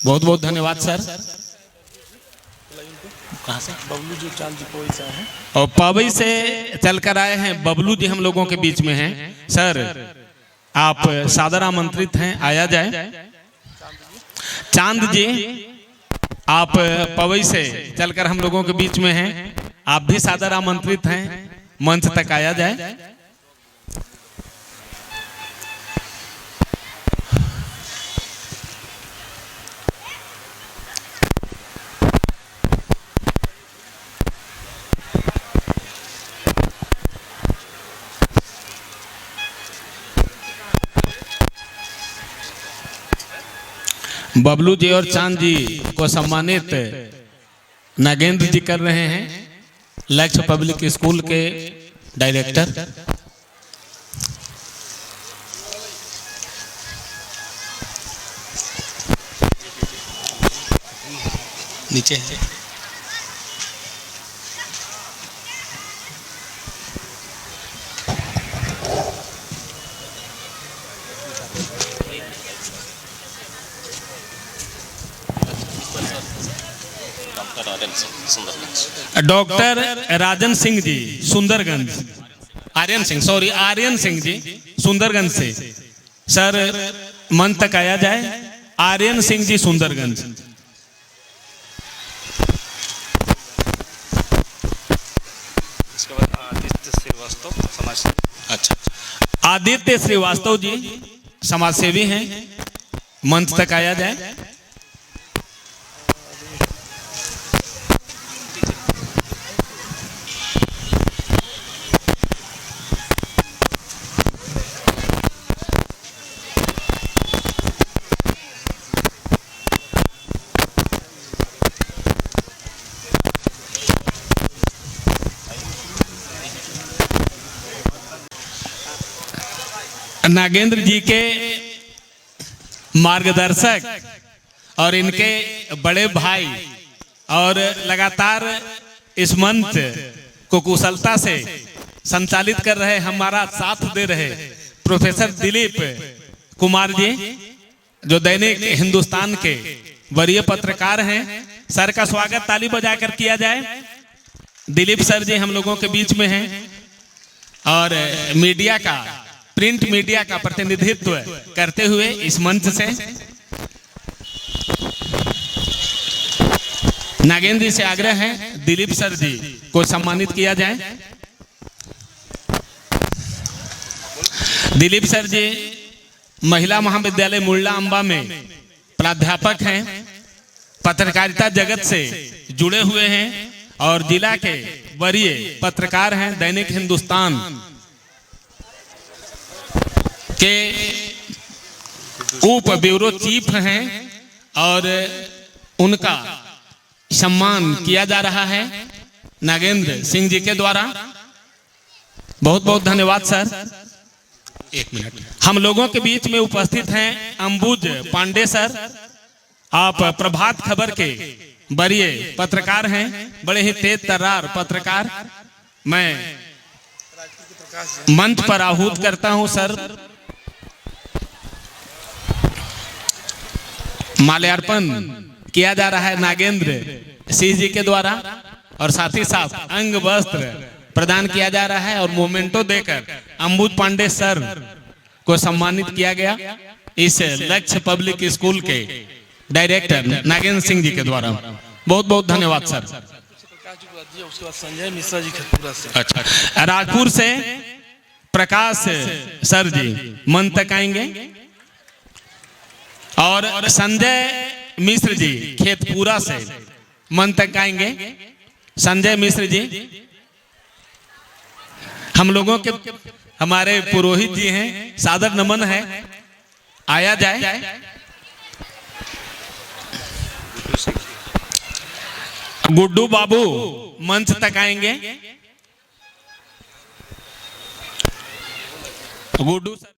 बहुत बहुत धन्यवाद सर। कहाँ से? बबलू जी चांद जी पवई से हैं और पवई से चलकर आए हैं। बबलू जी हम लोगों के बीच में हैं। सर आप सादर आमंत्रित हैं, आया जाए। चांद जी आप पवई से चलकर हम लोगों के बीच में हैं, आप भी सादर आमंत्रित हैं, मंच तक आया जाए। बबलू जी और चांद जी को सम्मानित नागेंद्र जी कर रहे हैं, लक्ष्य पब्लिक स्कूल के डायरेक्टर। नीचे है। डॉक्टर राजन सिंह जी सुंदरगंज, आर्यन सिंह, सॉरी आर्यन सिंह जी सुंदरगंज से। सर मंच तक आया जाए। आर्यन सिंह जी सुंदरगंज। इसके बाद आदित्य श्रीवास्तव समाज। अच्छा, आदित्य श्रीवास्तव जी समाज सेवी हैं, मंच तक आया जाए। नागेंद्र जी के मार्गदर्शक और इनके बड़े भाई और लगातार इस मंच को कुशलता से संचालित कर रहे, हमारा साथ दे रहे प्रोफेसर दिलीप कुमार जी, जो दैनिक हिंदुस्तान के वरीय पत्रकार हैं। सर का स्वागत ताली बजाकर किया जाए। दिलीप सर जी हम लोगों के बीच में हैं और मीडिया का, प्रिंट मीडिया का प्रतिनिधित्व करते हुए इस मंच से नागेंद्र जी से आग्रह है दिलीप सर जी को सम्मानित किया जाए। दिलीप सर जी महिला महाविद्यालय मुल्ला अंबा में प्राध्यापक हैं, पत्रकारिता जगत से जुड़े हुए हैं और जिला के वरीय पत्रकार हैं, दैनिक हिंदुस्तान के उप ब्यूरो चीफ हैं और उनका सम्मान किया जा रहा है नागेंद्र सिंह जी के द्वारा। बहुत बहुत धन्यवाद सर। एक मिनट, हम लोगों के बीच में उपस्थित हैं अंबुज पांडे सर, आप प्रभात खबर के वरीय पत्रकार हैं, बड़े ही तेज तर्रार पत्रकार। मैं मंच पर आहूत करता हूं सर। माल्यार्पण किया जा रहा है नागेंद्र सिंह जी के द्वारा और साथ ही साथ अंग वस्त्र प्रदान किया जा रहा है और मोमेंटो देकर अंबुज पांडे सर को सम्मानित किया गया इस लक्ष्य पब्लिक स्कूल के डायरेक्टर नागेंद्र सिंह जी के द्वारा। बहुत बहुत धन्यवाद सर। उसके बाद संजय मिश्रा जी खतपुरा से। अच्छा, राजपुर से प्रकाश सर जी मंच तक आएंगे और संजय मिश्र जी खेतपुरा से मंच तक आएंगे। संजय मिश्र जी हम लोगों के हमारे पुरोहित जी हैं, सादर नमन है, आया जाए। गुड्डू बाबू मंच तक आएंगे। गुड्डू